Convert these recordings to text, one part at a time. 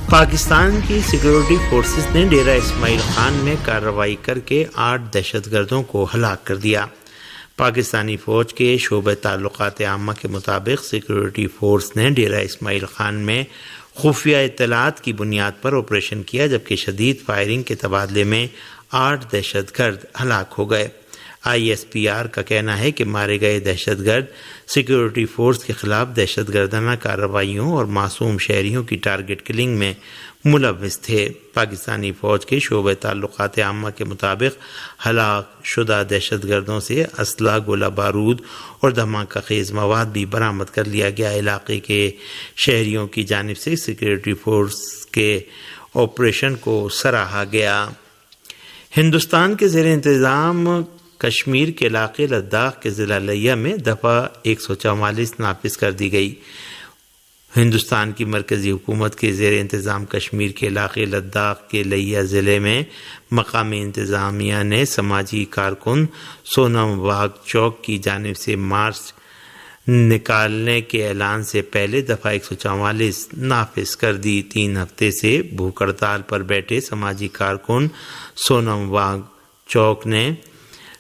پاکستان کی security forces نے ڈیرہ اسماعیل خان میں کارروائی کر کے 8 دہشت گردوں کو ہلاک کر دیا۔ پاکستانی فوج کے شعبہ تعلقات عامہ کے مطابق سیکیورٹی فورس نے ڈیرہ اسماعیل خان میں خفیہ اطلاعات کی بنیاد پر آپریشن کیا، جبکہ شدید فائرنگ کے تبادلے میں 8 دہشت گرد ہلاک ہو گئے۔ ISPR کا کہنا ہے کہ مارے گئے دہشت گرد سیکیورٹی فورس کے خلاف دہشت گردانہ کارروائیوں اور معصوم شہریوں کی ٹارگٹ کلنگ میں ملوث تھے۔ پاکستانی فوج کے شعبہ تعلقات عامہ کے مطابق ہلاک شدہ دہشت گردوں سے اسلحہ، گولہ بارود اور دھماکہ خیز مواد بھی برآمد کر لیا گیا۔ علاقے کے شہریوں کی جانب سے سیکیورٹی فورس کے آپریشن کو سراہا گیا۔ ہندوستان کے زیر انتظام کشمیر کے علاقے لداخ کے ضلع لیہ میں دفعہ 144 نافذ کر دی گئی۔ ہندوستان کی مرکزی حکومت کے زیر انتظام کشمیر کے علاقے لداخ کے لیہ ضلع میں مقامی انتظامیہ نے سماجی کارکن سونم واگچوک کی جانب سے مارچ نکالنے کے اعلان سے پہلے دفعہ 144 نافذ کر دی۔ 3 ہفتے سے بھوک ہڑتال پر بیٹھے سماجی کارکن سونم واگچوک نے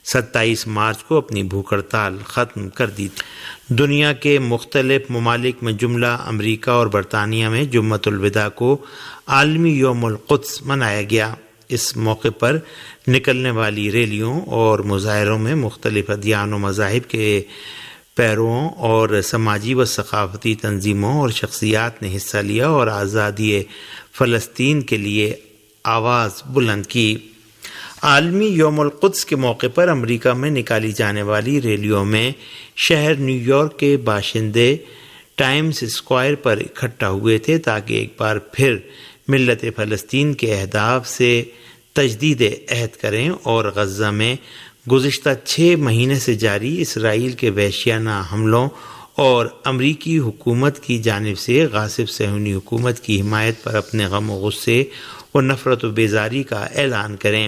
27 مارچ کو اپنی بھوک ہڑتال ختم کر دی تھی۔ دنیا کے مختلف ممالک میں جملہ امریکہ اور برطانیہ میں جمعۃ الوداع کو عالمی یوم القدس منایا گیا۔ اس موقع پر نکلنے والی ریلیوں اور مظاہروں میں مختلف ادیان و مذاہب کے پیرووں اور سماجی و ثقافتی تنظیموں اور شخصیات نے حصہ لیا اور آزادی فلسطین کے لیے آواز بلند کی۔ عالمی یوم القدس کے موقع پر امریکہ میں نکالی جانے والی ریلیوں میں شہر نیو یارک کے باشندے ٹائمز اسکوائر پر اکٹھا ہوئے تھے تاکہ ایک بار پھر ملت فلسطین کے اہداف سے تجدید عہد کریں اور غزہ میں گزشتہ 6 مہینے سے جاری اسرائیل کے وحشیانہ حملوں اور امریکی حکومت کی جانب سے غاصب صہیونی حکومت کی حمایت پر اپنے غم و غصے و نفرت و بیزاری کا اعلان کریں۔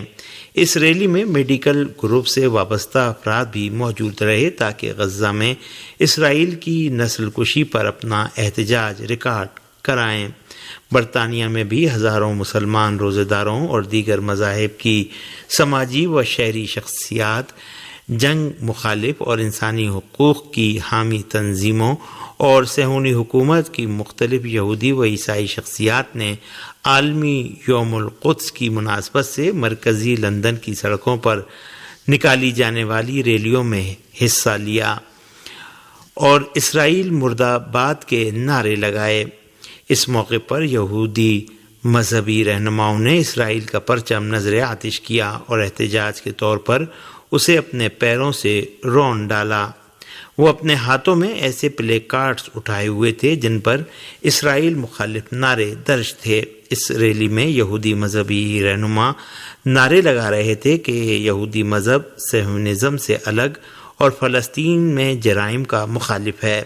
اس ریلی میں میڈیکل گروپ سے وابستہ افراد بھی موجود رہے تاکہ غزہ میں اسرائیل کی نسل کشی پر اپنا احتجاج ریکارڈ کرائیں۔ برطانیہ میں بھی ہزاروں مسلمان روزہ داروں اور دیگر مذاہب کی سماجی و شہری شخصیات، جنگ مخالف اور انسانی حقوق کی حامی تنظیموں اور صہیونی حکومت کی مختلف یہودی و عیسائی شخصیات نے عالمی یوم القدس کی مناسبت سے مرکزی لندن کی سڑکوں پر نکالی جانے والی ریلیوں میں حصہ لیا اور اسرائیل مرد آباد کے نعرے لگائے۔ اس موقع پر یہودی مذہبی رہنماؤں نے اسرائیل کا پرچم نذر آتش کیا اور احتجاج کے طور پر اسے اپنے پیروں سے رون ڈالا۔ وہ اپنے ہاتھوں میں ایسے پلے کارڈز اٹھائے ہوئے تھے جن پر اسرائیل مخالف نعرے درج تھے۔ اس ریلی میں یہودی مذہبی رہنما نعرے لگا رہے تھے کہ یہودی مذہب صہیونزم سے الگ اور فلسطین میں جرائم کا مخالف ہے۔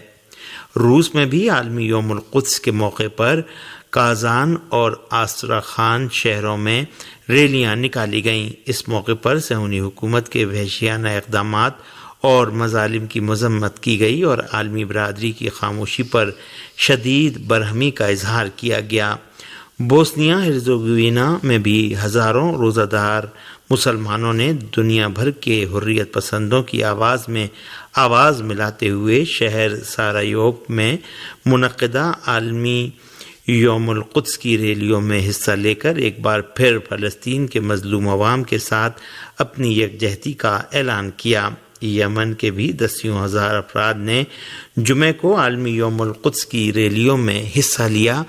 روس میں بھی عالمی یوم القدس کے موقع پر کازان اور آستراخان شہروں میں ریلیاں نکالی گئیں۔ اس موقع پر صہیونی حکومت کے وحشیانہ اقدامات اور مظالم کی مذمت کی گئی اور عالمی برادری کی خاموشی پر شدید برہمی کا اظہار کیا گیا۔ بوسنیا ہرزیگوینا میں بھی ہزاروں روزہ دار مسلمانوں نے دنیا بھر کے حریت پسندوں کی آواز میں آواز ملاتے ہوئے شہر سارایوو میں منعقدہ عالمی یوم القدس کی ریلیوں میں حصہ لے کر ایک بار پھر فلسطین کے مظلوم عوام کے ساتھ اپنی یکجہتی کا اعلان کیا۔ یمن کے بھی دسیوں ہزار افراد نے جمعہ کو عالمی یوم القدس کی ریلیوں میں حصہ لیا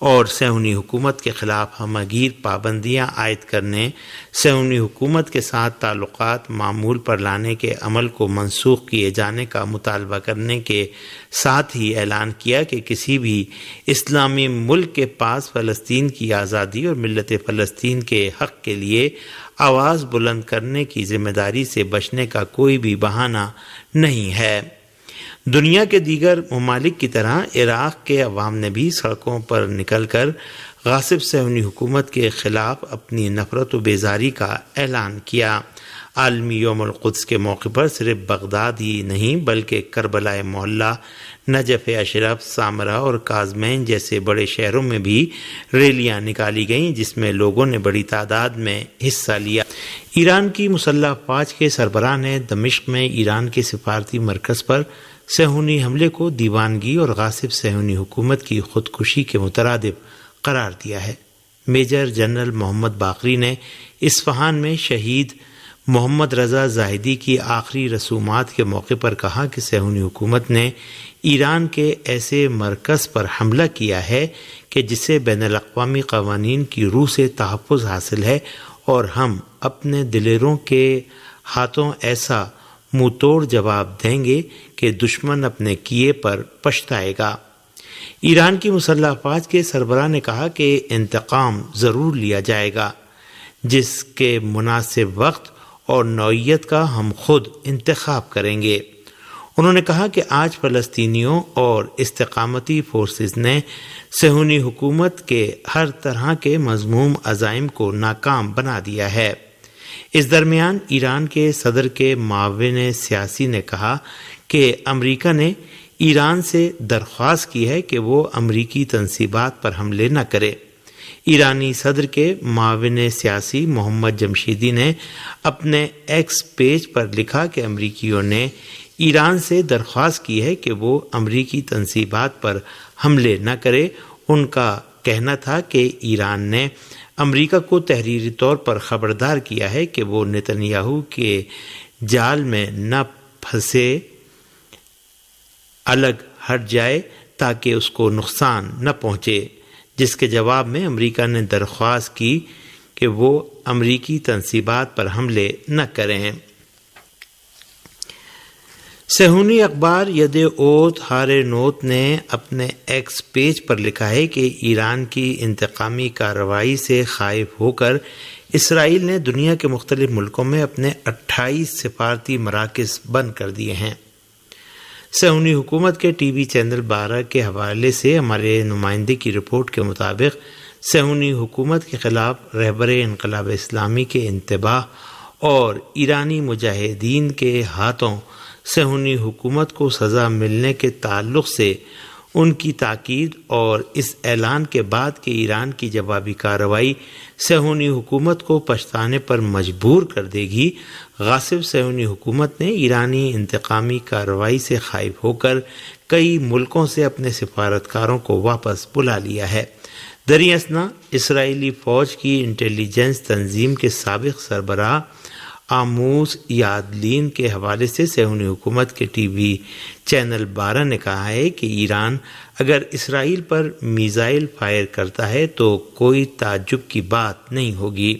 اور صہیونی حکومت کے خلاف ہمہ گیر پابندیاں عائد کرنے، صہیونی حکومت کے ساتھ تعلقات معمول پر لانے کے عمل کو منسوخ کیے جانے کا مطالبہ کرنے کے ساتھ ہی اعلان کیا کہ کسی بھی اسلامی ملک کے پاس فلسطین کی آزادی اور ملت فلسطین کے حق کے لیے آواز بلند کرنے کی ذمہ داری سے بچنے کا کوئی بھی بہانہ نہیں ہے۔ دنیا کے دیگر ممالک کی طرح عراق کے عوام نے بھی سڑکوں پر نکل کر غاصب صہیونی حکومت کے خلاف اپنی نفرت و بیزاری کا اعلان کیا۔ عالمی یوم القدس کے موقع پر صرف بغداد ہی نہیں بلکہ کربلا محلہ، نجف اشرف، سامرا اور کاظمین جیسے بڑے شہروں میں بھی ریلیاں نکالی گئیں جس میں لوگوں نے بڑی تعداد میں حصہ لیا۔ ایران کی مسلح افواج کے سربراہ نے دمشق میں ایران کے سفارتی مرکز پر صہیونی حملے کو دیوانگی اور غاصب صہیونی حکومت کی خودکشی کے مترادف قرار دیا ہے۔ میجر جنرل محمد باقری نے اصفہان میں شہید محمد رضا زاہدی کی آخری رسومات کے موقع پر کہا کہ صہیونی حکومت نے ایران کے ایسے مرکز پر حملہ کیا ہے کہ جسے بین الاقوامی قوانین کی روح سے تحفظ حاصل ہے، اور ہم اپنے دلیروں کے ہاتھوں ایسا منہ توڑ جواب دیں گے کہ دشمن اپنے کیے پر پچھتائے گا۔ ایران کی مسلح افواج کے سربراہ نے کہا کہ انتقام ضرور لیا جائے گا، جس کے مناسب وقت اور نوعیت کا ہم خود انتخاب کریں گے۔ انہوں نے کہا کہ آج فلسطینیوں اور استقامتی فورسز نے صہیونی حکومت کے ہر طرح کے مذموم عزائم کو ناکام بنا دیا ہے۔ اس درمیان ایران کے صدر کے معاون سیاسی نے کہا کہ امریکہ نے ایران سے درخواست کی ہے کہ وہ امریکی تنصیبات پر حملے نہ کرے۔ ایرانی صدر کے معاون سیاسی محمد جمشیدی نے اپنے ایکس پیج پر لکھا کہ امریکیوں نے ایران سے درخواست کی ہے کہ وہ امریکی تنصیبات پر حملے نہ کرے۔ ان کا کہنا تھا کہ ایران نے امریکہ کو تحریری طور پر خبردار کیا ہے کہ وہ نتنیاہو کے جال میں نہ پھنسے، الگ ہٹ جائے تاکہ اس کو نقصان نہ پہنچے، جس کے جواب میں امریکہ نے درخواست کی کہ وہ امریکی تنصیبات پر حملے نہ کریں۔ صہیونی اخبار ید اوت ہارنوت نے اپنے ایکس پیج پر لکھا ہے کہ ایران کی انتقامی کارروائی سے خائف ہو کر اسرائیل نے دنیا کے مختلف ملکوں میں اپنے 28 سفارتی مراکز بند کر دیے ہیں۔ صہیونی حکومت کے ٹی وی چینل 12 کے حوالے سے ہمارے نمائندے کی رپورٹ کے مطابق صہیونی حکومت کے خلاف رہبر انقلاب اسلامی کے انتباہ اور ایرانی مجاہدین کے ہاتھوں صہیونی حکومت کو سزا ملنے کے تعلق سے ان کی تاکید اور اس اعلان کے بعد کہ ایران کی جوابی کارروائی صہیونی حکومت کو پچھتانے پر مجبور کر دے گی، غاصب صہیونی حکومت نے ایرانی انتقامی کارروائی سے خائف ہو کر کئی ملکوں سے اپنے سفارتکاروں کو واپس بلا لیا ہے۔ دریں اثنا اسرائیلی فوج کی انٹیلیجنس تنظیم کے سابق سربراہ آموس یادلین کے حوالے سے صہیونی حکومت کے ٹی وی چینل 12 نے کہا ہے کہ ایران اگر اسرائیل پر میزائل فائر کرتا ہے تو کوئی تعجب کی بات نہیں ہوگی۔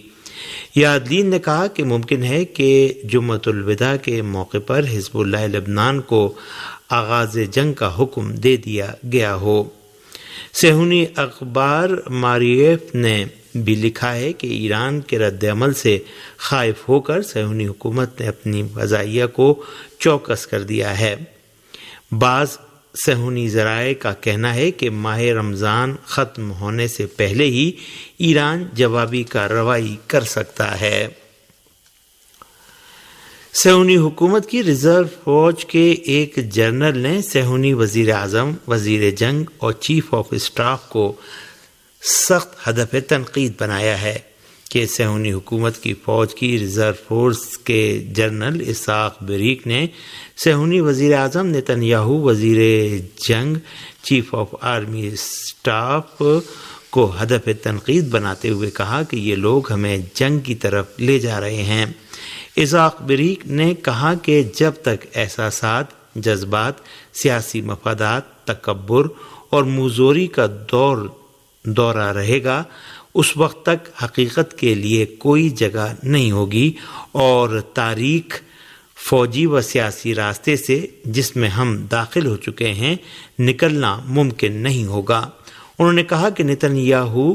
یادلین نے کہا کہ ممکن ہے کہ جمعۃ الوداع کے موقع پر حزب اللہ لبنان کو آغاز جنگ کا حکم دے دیا گیا ہو۔ صہیونی اخبار معریف نے بھی لکھا ہے کہ ایران کے رد عمل سے خائف ہو کر صہیونی حکومت نے اپنی فضائیہ کو چوکس کر دیا ہے۔ بعض صہیونی ذرائع کا کہنا ہے کہ ماہ رمضان ختم ہونے سے پہلے ہی ایران جوابی کارروائی کر سکتا ہے۔ صہیونی حکومت کی ریزرو فوج کے ایک جنرل نے صہیونی وزیر اعظم، وزیر جنگ اور چیف آف اسٹاف کو سخت ہدف تنقید بنایا ہے کہ صہیونی حکومت کی فوج کی ریزرو فورس کے جنرل اسحاق بریک نے صہیونی وزیر اعظم نتنیاہو، وزیر جنگ، چیف آف آرمی اسٹاف کو ہدف تنقید بناتے ہوئے کہا کہ یہ لوگ ہمیں جنگ کی طرف لے جا رہے ہیں۔ اسحاق بریک نے کہا کہ جب تک احساسات، جذبات، سیاسی مفادات، تکبر اور موزوری کا دورہ رہے گا، اس وقت تک حقیقت کے لیے کوئی جگہ نہیں ہوگی اور تاریخ فوجی و سیاسی راستے سے جس میں ہم داخل ہو چکے ہیں نکلنا ممکن نہیں ہوگا۔ انہوں نے کہا کہ نتنیاہو،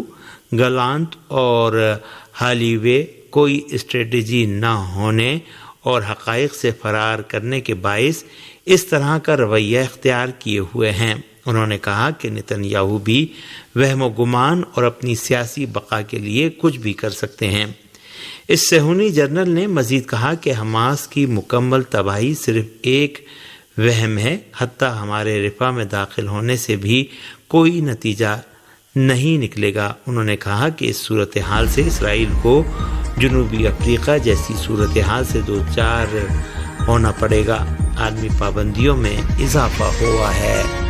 گلانت اور حالی وے کوئی اسٹریٹجی نہ ہونے اور حقائق سے فرار کرنے کے باعث اس طرح کا رویہ اختیار کیے ہوئے ہیں۔ انہوں نے کہا کہ نتنیاہو بھی وہم و گمان اور اپنی سیاسی بقا کے لیے کچھ بھی کر سکتے ہیں۔ اس صہیونی جنرل نے مزید کہا کہ حماس کی مکمل تباہی صرف ایک وہم ہے، حتیٰ ہمارے رفاح میں داخل ہونے سے بھی کوئی نتیجہ نہیں نکلے گا۔ انہوں نے کہا کہ اس صورتحال سے اسرائیل کو جنوبی افریقہ جیسی صورتحال سے دوچار ہونا پڑے گا۔ عالمی پابندیوں میں اضافہ ہوا ہے۔